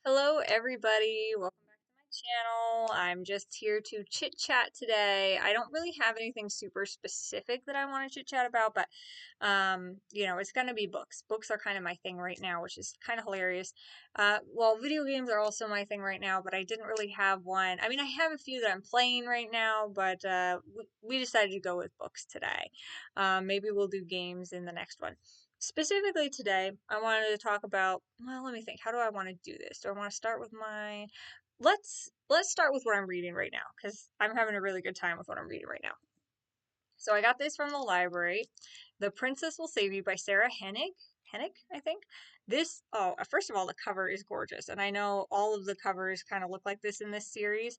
Hello, everybody. Welcome back to my channel. I'm just here to chit chat today. I don't really have anything super specific that I want to chit chat about, but it's going to be books. Books are kind of my thing right now, which is kind of hilarious. Well, video games are also my thing right now, but I didn't really have one. I mean, I have a few that I'm playing right now, but we decided to go with books today. Maybe we'll do games in the next one. Specifically today, I wanted to talk about, well, let me think. How do I want to do this? Do I want to start with my let's start with what I'm reading right now cuz I'm having a really good time with what I'm reading right now. So I got this from the library. The Princess Will Save You by Sarah Hennig. Hennig, I think. First of all, the cover is gorgeous, and I know all of the covers kind of look like this in this series.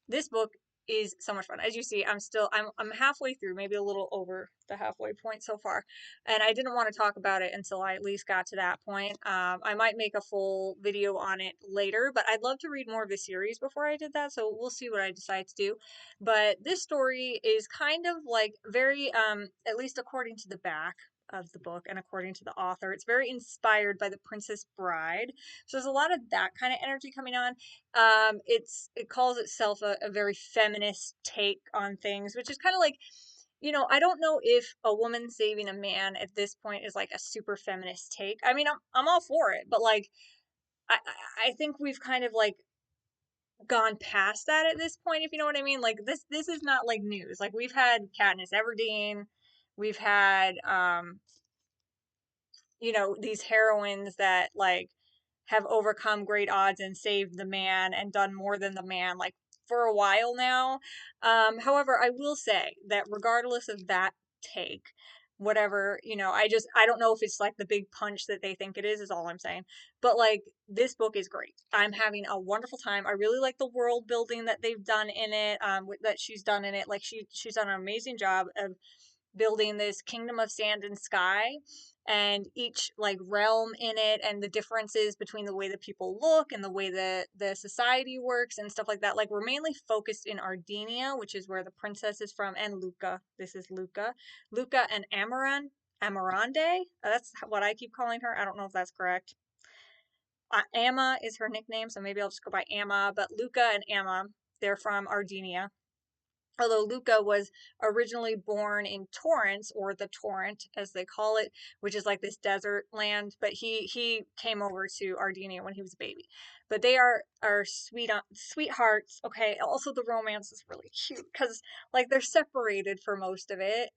This book is so much fun. As you see, I'm halfway through, maybe a little over the halfway point so far, and I didn't want to talk about it until I at least got to that point. I might make a full video on it later, but I'd love to read more of the series before I did that, so we'll see what I decide to do. But this story is kind of like very, at least according to the back of the book and according to the author, it's very inspired by The Princess Bride. So there's a lot of that kind of energy coming on. It calls itself a very feminist take on things, which is kind of like, I don't know if a woman saving a man at this point is like a super feminist take. I mean, I'm all for it, but like, I think we've kind of like gone past that at this point, if you know what I mean. Like this is not like news. Like we've had Katniss Everdeen, we've had these heroines that like have overcome great odds and saved the man and done more than the man, like for a while now. However, I will say that regardless of that take, whatever, I don't know if it's like the big punch that they think it is all I'm saying. But like this book is great. I'm having a wonderful time. I really like the world building that they've done in it, that she's done in it. Like she's done an amazing job of building this kingdom of sand and sky, and each like realm in it and the differences between the way that people look and the way that the society works and stuff like that. Like we're mainly focused in Ardinia, which is where the princess is from, and Luca. This is Luca and Amarande. That's what I keep calling her. I don't know if that's correct. Amma is her nickname, so maybe I'll just go by Amma. But Luca and Amma, they're from Ardinia, although Luca was originally born in Torrance, or the Torrent as they call it, which is like this desert land, but he came over to Ardinia when he was a baby. But they are sweethearts. Okay, also the romance is really cute because like they're separated for most of it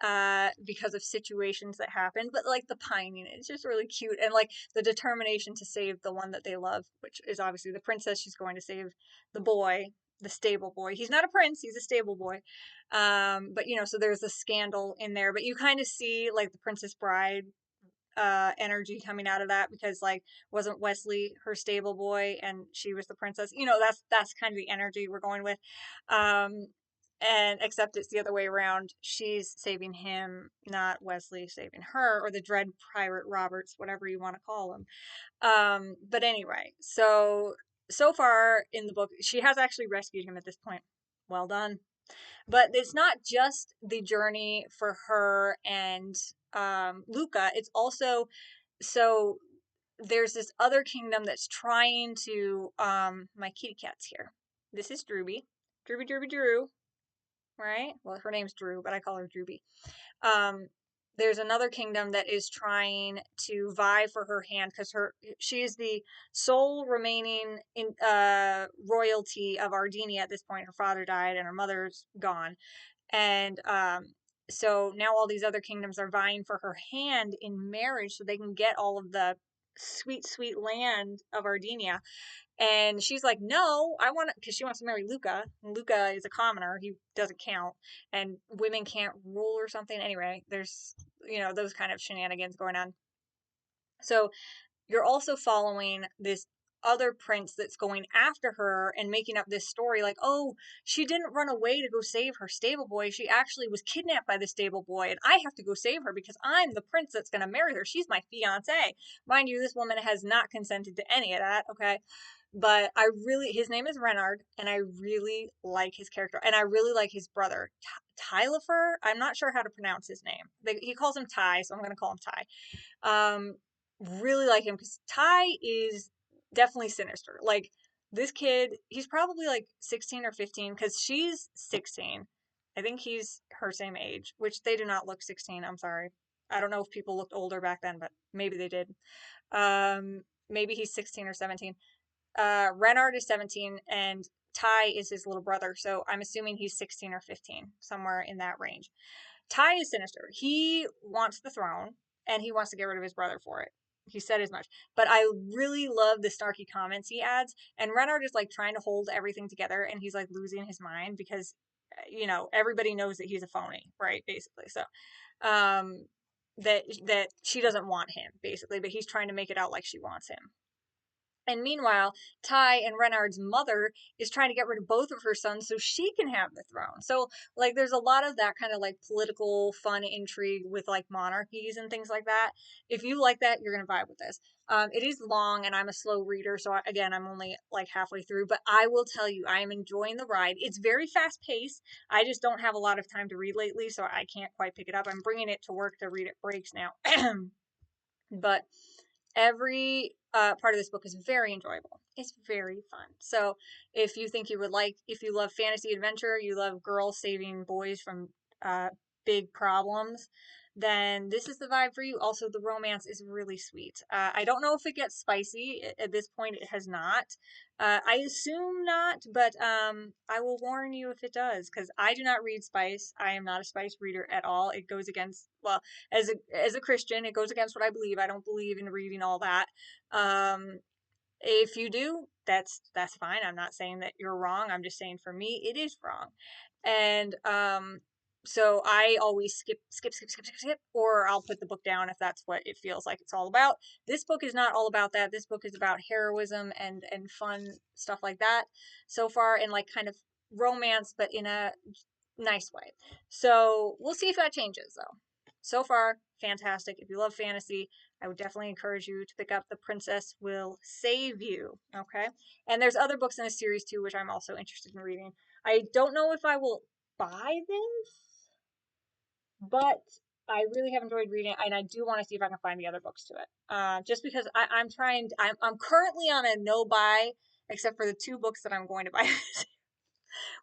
because of situations that happened, but like the pining is just really cute, and like the determination to save the one that they love, which is obviously the princess. She's going to save the boy, the stable boy. He's not a prince, he's a stable boy. But so there's a scandal in there, but you kind of see like the Princess Bride energy coming out of that, because like wasn't Wesley her stable boy and she was the princess? That's kind of the energy we're going with. Um and except it's the other way around. She's saving him, not Wesley saving her, or the Dread Pirate Roberts, whatever you want to call him. But anyway, so far in the book, she has actually rescued him at this point. Well done. But it's not just the journey for her and Luca. It's also, so there's this other kingdom that's trying to, my kitty cat's here. This is Drewby. Drew. Right? Well, her name's Drew, but I call her Drewby. Um, there's another kingdom that is trying to vie for her hand, because she is the sole remaining royalty of Ardinia at this point. Her father died and her mother's gone, and so now all these other kingdoms are vying for her hand in marriage so they can get all of the sweet land of Ardinia. And she's like, no, I want to, because she wants to marry Luca. Luca is a commoner. He doesn't count. And women can't rule or something. Anyway, there's, those kind of shenanigans going on. So you're also following this other prince that's going after her and making up this story like, oh, she didn't run away to go save her stable boy. She actually was kidnapped by the stable boy, and I have to go save her because I'm the prince that's going to marry her. She's my fiance. Mind you, this woman has not consented to any of that, okay? But his name is Renard, and I really like his character, and I really like his brother, Tylifer. I'm not sure how to pronounce his name. He calls him Ty, so I'm going to call him Ty. Really like him because Ty is definitely sinister. Like, this kid, he's probably like 16 or 15 because she's 16. I think he's her same age, which they do not look 16. I'm sorry. I don't know if people looked older back then, but maybe they did. Maybe he's 16 or 17. Renard is 17 and Ty is his little brother. So I'm assuming he's 16 or 15, somewhere in that range. Ty is sinister. He wants the throne and he wants to get rid of his brother for it. He said as much. But I really love the snarky comments he adds. And Renard is like trying to hold everything together and he's like losing his mind because, everybody knows that he's a phony, right? Basically. So, um, that she doesn't want him, basically, but he's trying to make it out like she wants him. And meanwhile, Ty and Renard's mother is trying to get rid of both of her sons so she can have the throne. So, like, there's a lot of that kind of like political fun intrigue with like monarchies and things like that. If you like that, you're going to vibe with this. It is long and I'm a slow reader. So, again, I'm only like halfway through, but I will tell you, I am enjoying the ride. It's very fast paced. I just don't have a lot of time to read lately, so I can't quite pick it up. I'm bringing it to work to read at breaks now. But every part of this book is very enjoyable. It's very fun. So if you love fantasy adventure, you love girls saving boys from big problems, then this is the vibe for you. Also, the romance is really sweet. I don't know if it gets spicy. At this point, it has not. I assume not, but I will warn you if it does, because I do not read spice. I am not a spice reader at all. It goes against, well, as a Christian, it goes against what I believe. I don't believe in reading all that. If you do, that's fine. I'm not saying that you're wrong. I'm just saying for me, it is wrong. And so I always skip, or I'll put the book down if that's what it feels like it's all about. This book is not all about that. This book is about heroism and fun stuff like that so far, and like kind of romance, but in a nice way. So we'll see if that changes though. So far, fantastic. If you love fantasy, I would definitely encourage you to pick up The Princess Will Save You. Okay. And there's other books in this series too, which I'm also interested in reading. I don't know if I will buy this, but I really have enjoyed reading it, and I do want to see if I can find the other books to it. Just because I'm currently on a no buy, except for the two books that I'm going to buy.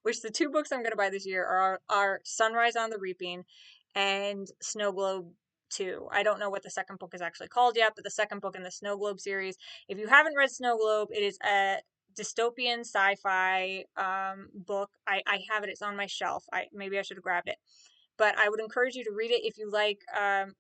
Which the two books I'm going to buy this year are Sunrise on the Reaping and Snow Globe 2. I don't know what the second book is actually called yet, but the second book in the Snow Globe series, if you haven't read Snow Globe, it is a dystopian sci-fi book. I have it. It's on my shelf. Maybe I should have grabbed it. But I would encourage you to read it if you like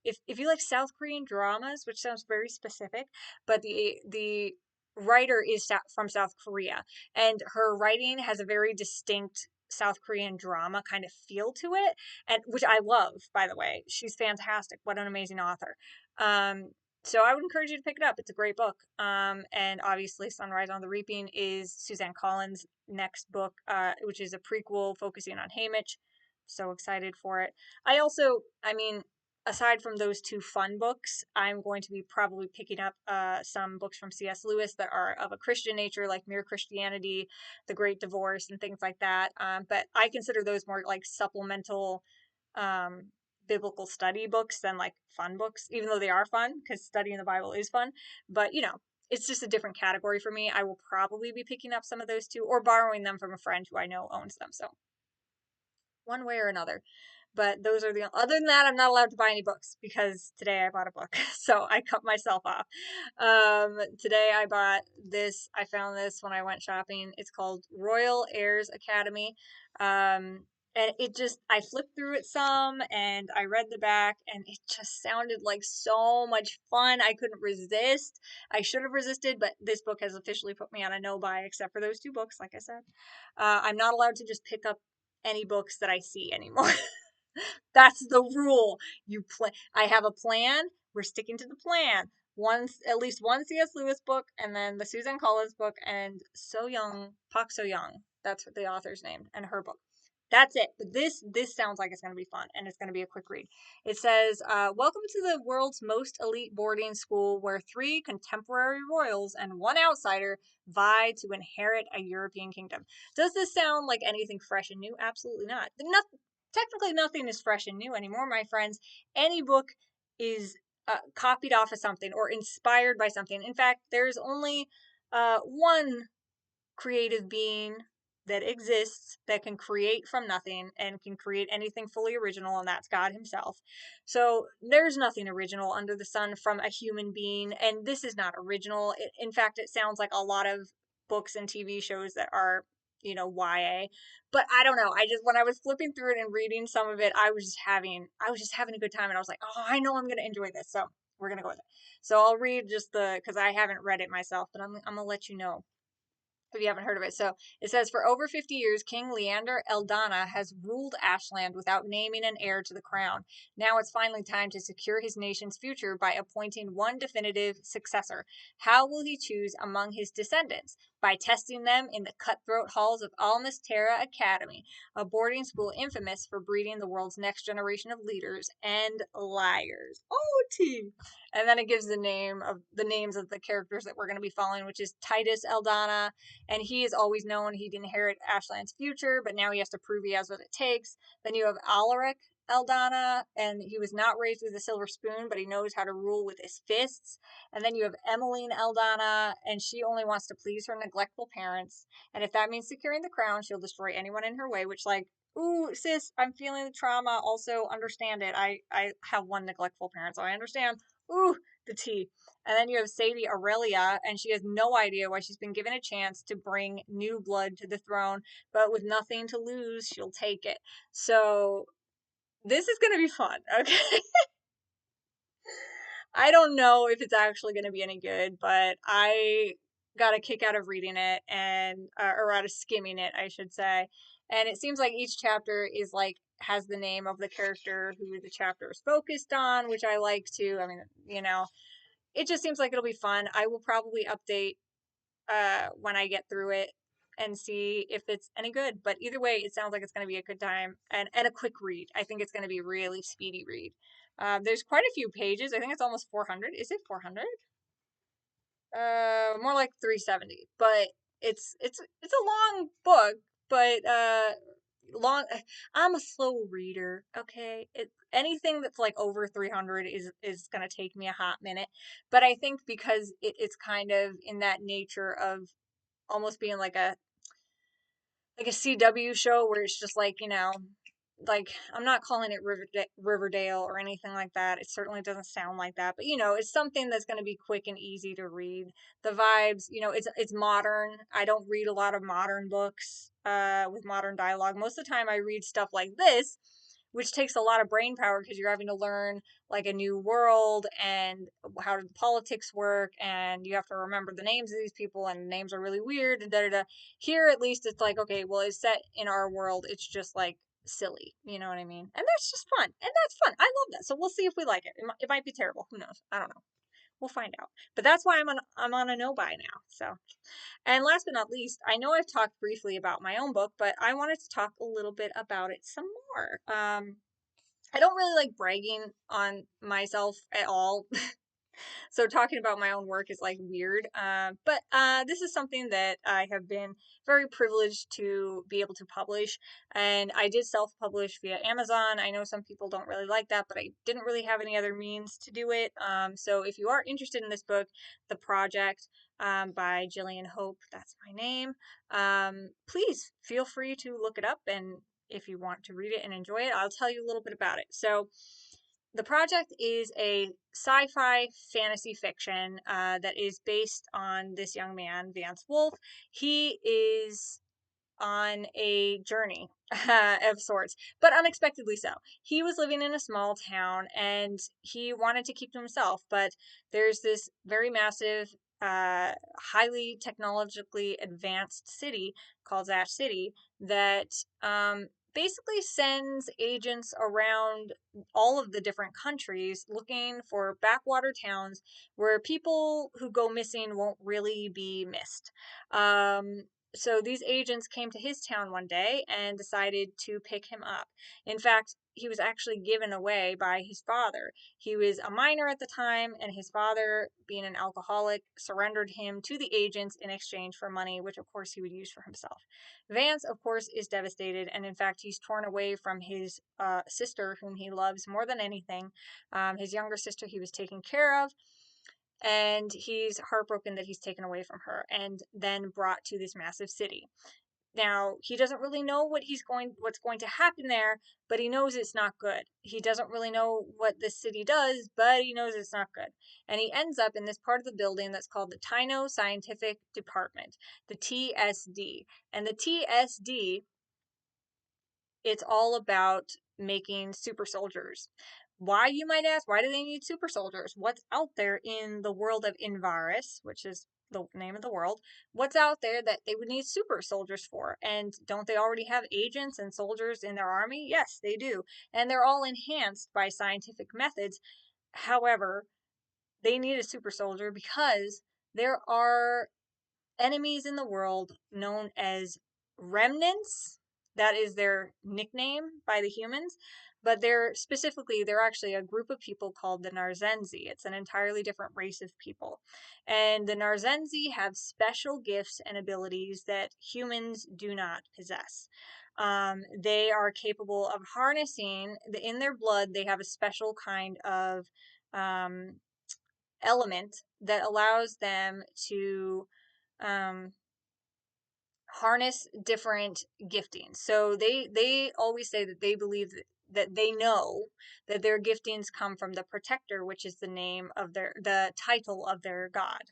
if you like South Korean dramas, which sounds very specific, but the writer is from South Korea, and her writing has a very distinct South Korean drama kind of feel to it, and which I love, by the way. She's fantastic. What an amazing author. So I would encourage you to pick it up. It's a great book. And obviously Sunrise on the Reaping is Suzanne Collins' next book, which is a prequel focusing on Haymitch. So excited for it. I mean, aside from those two fun books, I'm going to be probably picking up some books from C.S. Lewis that are of a Christian nature, like Mere Christianity, The Great Divorce, and things like that. But I consider those more like supplemental um, biblical study books than like fun books, even though they are fun, because studying the Bible is fun. But, it's just a different category for me. I will probably be picking up some of those too, or borrowing them from a friend who I know owns them. So one way or another. But those are other than that, I'm not allowed to buy any books because today I bought a book. So I cut myself off. Today I bought this. I found this when I went shopping. It's called Royal Heirs Academy. And I flipped through it some and I read the back and it just sounded like so much fun. I couldn't resist. I should have resisted, but this book has officially put me on a no buy, except for those two books, like I said. I'm not allowed to just pick up any books that I see anymore. That's the rule. I have a plan. We're sticking to the plan. At least one C.S. Lewis book, and then the Suzanne Collins book, and Park So Young. That's what the author's named, and her book. That's it. But this sounds like it's going to be fun, and it's going to be a quick read. It says, "Welcome to the world's most elite boarding school, where 3 contemporary royals and 1 outsider vie to inherit a European kingdom." Does this sound like anything fresh and new? Absolutely not. Technically, nothing is fresh and new anymore, my friends. Any book is copied off of something or inspired by something. In fact, there's only one creative being that exists that can create from nothing and can create anything fully original, and that's God himself. So there's nothing original under the sun from a human being, and this is not original. In fact, it sounds like a lot of books and TV shows that are, YA. But I don't know. I just, when I was flipping through it and reading some of it, I was just having a good time, and I was like, oh, I know I'm gonna enjoy this. So we're gonna go with it. So I'll read just because I haven't read it myself, but I'm gonna let you know if you haven't heard of it. So it says, for over 50 years, King Leander Eldana has ruled Ashland without naming an heir to the crown. Now it's finally time to secure his nation's future by appointing one definitive successor. How will he choose among his descendants? By testing them in the cutthroat halls of Almas Terra Academy, a boarding school infamous for breeding the world's next generation of leaders and liars. Oh, T. And then it gives the names of the characters that we're going to be following, which is Titus Eldana, and he is always known he'd inherit Ashland's future, but now he has to prove he has what it takes. Then you have Alaric Eldana, and he was not raised with a silver spoon, but he knows how to rule with his fists. And then you have Emmeline Eldana, and she only wants to please her neglectful parents. And if that means securing the crown, she'll destroy anyone in her way, which, like, ooh, sis, I'm feeling the trauma. Also, understand it. I have one neglectful parent, so I understand. Ooh, the tea. And then you have Sadie Aurelia, and she has no idea why she's been given a chance to bring new blood to the throne, but with nothing to lose, she'll take it. So this is going to be fun, okay? I don't know if it's actually going to be any good, but I got a kick out of reading it and, or out of skimming it, I should say. And it seems like each chapter is like, has the name of the character who the chapter is focused on, which I like too. I mean, it just seems like it'll be fun. I will probably update when I get through it and see if it's any good. But either way, it sounds like it's going to be a good time and a quick read. I think it's going to be a really speedy read. There's quite a few pages. I think it's almost 400. Is it 400? More like 370. But it's a long book, but long. I'm a slow reader. Okay, anything that's like over 300 is gonna take me a hot minute. But I think because it's kind of in that nature of almost being like a CW show where it's just like, like I'm not calling it Riverdale or anything like that. It certainly doesn't sound like that, but it's something that's going to be quick and easy to read. The vibes, it's modern. I don't read a lot of modern books with modern dialogue. Most of the time I read stuff like this, which takes a lot of brain power because you're having to learn like a new world and how the politics work, and you have to remember the names of these people, and names are really weird and da da da. Here, at least, it's like, okay, well, it's set in our world. It's just like silly, you know what I mean? And that's just fun, and that's fun. I love that. So we'll see if we like it. It might be terrible. Who knows? I don't know. We'll find out. But that's why I'm on a no buy now. So, and last but not least, I know I've talked briefly about my own book, but I wanted to talk a little bit about it some more. I don't really like bragging on myself at all. So talking about my own work is like weird. But this is something that I have been very privileged to be able to publish. And I did self-publish via Amazon. I know some people don't really like that, but I didn't really have any other means to do it. So if you are interested in this book, The Project, by Jillian Hope, that's my name, please feel free to look it up. And if you want to read it and enjoy it, I'll tell you a little bit about it. So the Project is a sci-fi fantasy fiction that is based on this young man, Vance Wolf. He is on a journey of sorts, but unexpectedly so. He was living in a small town and he wanted to keep to himself, but there's this very massive, highly technologically advanced city called Ash City that basically sends agents around all of the different countries looking for backwater towns where people who go missing won't really be missed. So these agents came to his town one day and decided to pick him up. In fact, he was actually given away by his father. He was a minor at the time, and his father, being an alcoholic, surrendered him to the agents in exchange for money, which of course he would use for himself. Vance, of course, is devastated, and in fact, he's torn away from his sister, whom he loves more than anything. His younger sister he was taking care of. and he's heartbroken that he's taken away from her and then brought to this massive city. Now, he doesn't really know what's going to happen there, but he knows it's not good. He doesn't really know what this city does, but he knows it's not good. And he ends up in this part of the building that's called the Taino Scientific Department, the TSD. And the TSD, it's all about making super soldiers. Why, you might ask? Why do they need super soldiers? What's out there in the world of Invaris, which is the name of the world? What's out there that they would need super soldiers for? And don't they already have agents and soldiers in their army? Yes, they do. And they're all enhanced by scientific methods. However, they need a super soldier because there are enemies in the world known as remnants. That is their nickname by the humans. But they're actually a group of people called the Narzenzi. It's an entirely different race of people. And the Narzenzi have special gifts and abilities that humans do not possess. They are capable of harnessing, in their blood, they have a special kind of um, element that allows them to um, harness different giftings. So they always say that they believe that they know that their giftings come from the protector, which is the title of their god.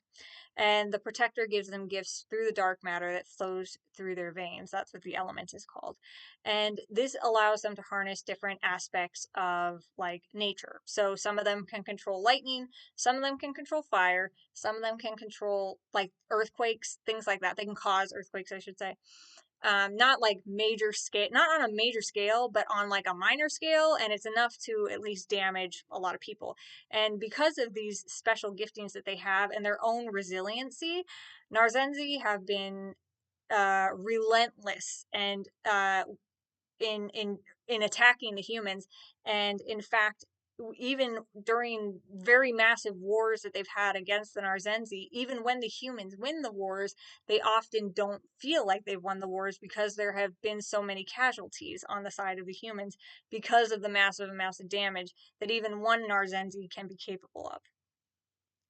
And the protector gives them gifts through the dark matter that flows through their veins. That's what the element is called. And this allows them to harness different aspects of like nature. So some of them can control lightning, some of them can control fire, some of them can control like earthquakes, things like that. They can cause earthquakes, I should say. Not like major scale, not on a major scale, but on like a minor scale, and it's enough to at least damage a lot of people. And because of these special giftings that they have and their own resiliency, Narzenzi have been relentless and in in in attacking the humans. And in fact, even during very massive wars that they've had against the Narzenzi, even when the humans win the wars, they often don't feel like they've won the wars because there have been so many casualties on the side of the humans because of the massive amounts of damage that even one Narzenzi can be capable of.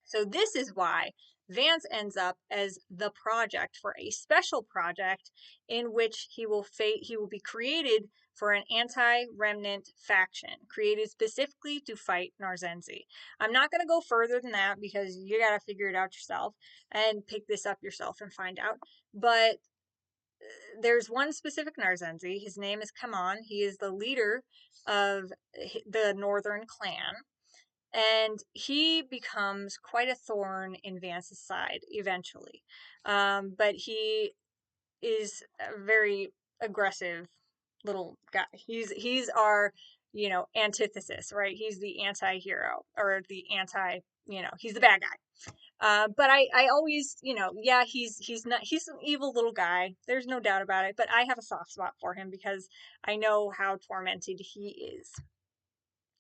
So this is why Vance ends up as the project for a special project in which he will be created for an anti-remnant faction created specifically to fight Narzenzi. I'm not going to go further than that because you got to figure it out yourself and pick this up yourself and find out. But there's one specific Narzenzi. His name is Kaman. He is the leader of the Northern Clan, and he becomes quite a thorn in Vance's side eventually. But he is a very aggressive little guy. He's our, antithesis, right? He's the anti-hero, or the anti, he's the bad guy. But I always, yeah, he's an evil little guy. There's no doubt about it. But I have a soft spot for him because I know how tormented he is.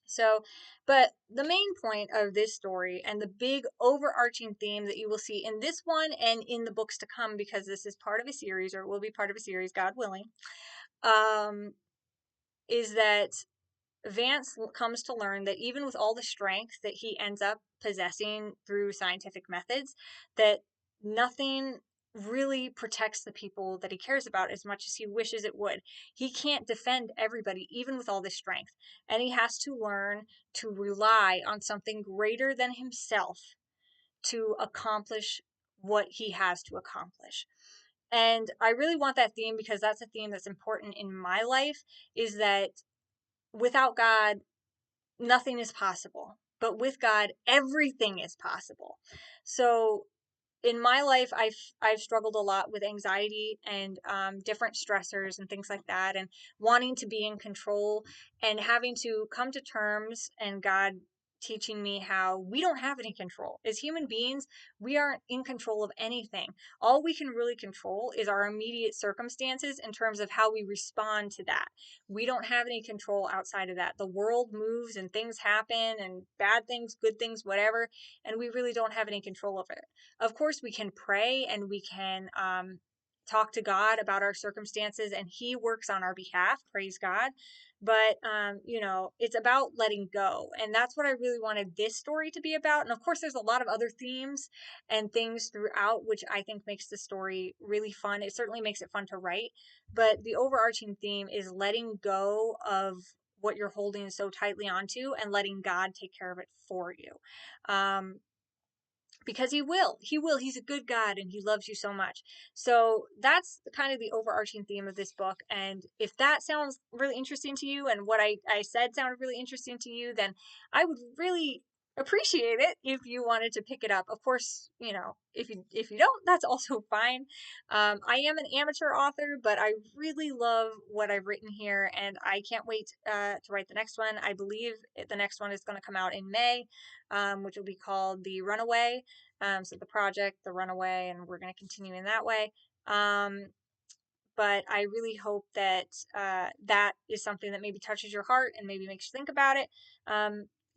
So, but the main point of this story and the big overarching theme that you will see in this one and in the books to come, because this is part of a series, or will be part of a series, God willing, is that Vance comes to learn that even with all the strength that he ends up possessing through scientific methods, that nothing really protects the people that he cares about as much as he wishes it would. He can't defend everybody, even with all this strength. And he has to learn to rely on something greater than himself to accomplish what he has to accomplish. And I really want that theme because that's a theme that's important in my life, is that without God, nothing is possible. But with God, everything is possible. So in my life, I've struggled a lot with anxiety and different stressors and things like that, and wanting to be in control and having to come to terms, and God teaching me how we don't have any control as human beings. We aren't in control of anything. All we can really control is our immediate circumstances in terms of how we respond to that. We don't have any control outside of that. The world moves and things happen, and bad things, good things, whatever, and we really don't have any control over it. Of course, we can pray and we can talk to God about our circumstances, and he works on our behalf. Praise God. But, it's about letting go. And that's what I really wanted this story to be about. And of course, there's a lot of other themes and things throughout, which I think makes the story really fun. It certainly makes it fun to write. But the overarching theme is letting go of what you're holding so tightly onto and letting God take care of it for you. Because he's a good God and he loves you so much. So that's kind of the overarching theme of this book. And if that sounds really interesting to you, and what I said sounded really interesting to you, then I would really appreciate it if you wanted to pick it up. Of course, if you don't, that's also fine. I am an amateur author, but I really love what I've written here, and I can't wait to write the next one. I believe the next one is going to come out in May, which will be called The Runaway. So the project, The Runaway, and we're going to continue in that way. But I really hope that that is something that maybe touches your heart and maybe makes you think about it.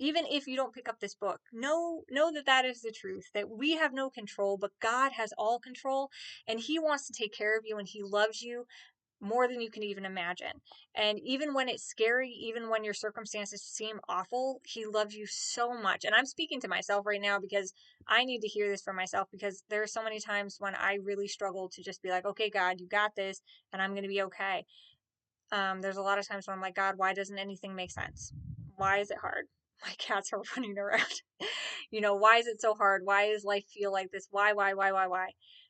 Even if you don't pick up this book, know that that is the truth, that we have no control, but God has all control, and he wants to take care of you, and he loves you more than you can even imagine. And even when it's scary, even when your circumstances seem awful, he loves you so much. And I'm speaking to myself right now because I need to hear this for myself, because there are so many times when I really struggle to just be like, okay, God, you got this, and I'm going to be okay. There's a lot of times when I'm like, God, why doesn't anything make sense? Why is it hard? My cats are running around. Why is it so hard? Why does life feel like this? Why?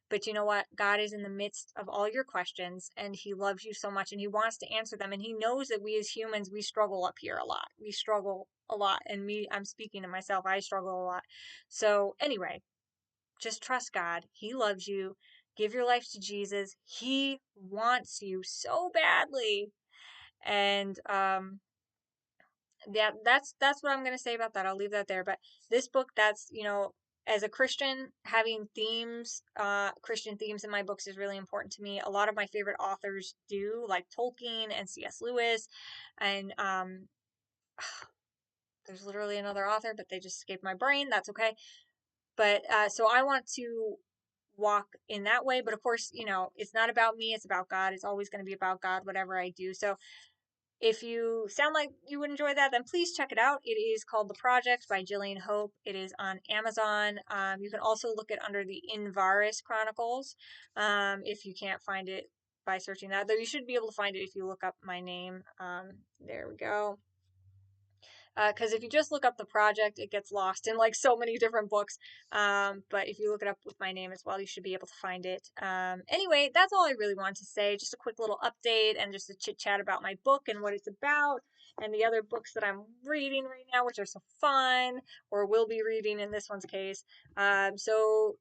But you know what? God is in the midst of all your questions, and he loves you so much, and he wants to answer them. And he knows that we as humans, we struggle up here a lot. We struggle a lot. And I'm speaking to myself, I struggle a lot. So anyway, just trust God. He loves you. Give your life to Jesus. He wants you so badly. And yeah, that's what I'm going to say about that. I'll leave that there. But this book, that's, as a Christian, having Christian themes in my books is really important to me. A lot of my favorite authors do, like Tolkien and C.S. Lewis. And there's literally another author, but they just escaped my brain. That's okay. But so I want to walk in that way. But of course, it's not about me. It's about God. It's always going to be about God, whatever I do. So if you sound like you would enjoy that, then please check it out. It is called The Project by Jillian Hope. It is on Amazon. You can also look it under the Invaris Chronicles if you can't find it by searching that. Though you should be able to find it if you look up my name. There we go. Because if you just look up The Project, it gets lost in like so many different books. But if you look it up with my name as well, you should be able to find it. Anyway, that's all I really wanted to say. Just a quick little update and just a chit chat about my book and what it's about, and the other books that I'm reading right now, which are so fun, or will be reading in this one's case. So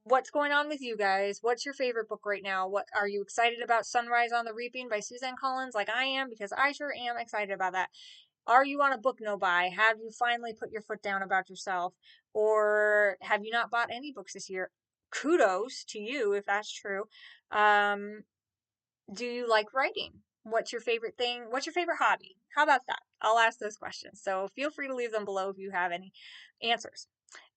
what's going on with you guys? What's your favorite book right now? What are you excited about? Sunrise on the Reaping by Suzanne Collins, like I am, because I sure am excited about that. Are you on a book no buy? Have you finally put your foot down about yourself? Or have you not bought any books this year? Kudos to you if that's true. Do you like writing? What's your favorite thing? What's your favorite hobby? How about that? I'll ask those questions. So feel free to leave them below if you have any answers.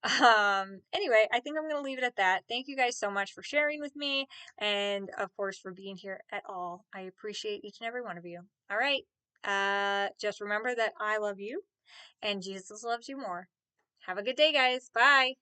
Anyway, I think I'm going to leave it at that. Thank you guys so much for sharing with me, and of course for being here at all. I appreciate each and every one of you. All right. Just remember that I love you and Jesus loves you more. Have a good day, guys. Bye.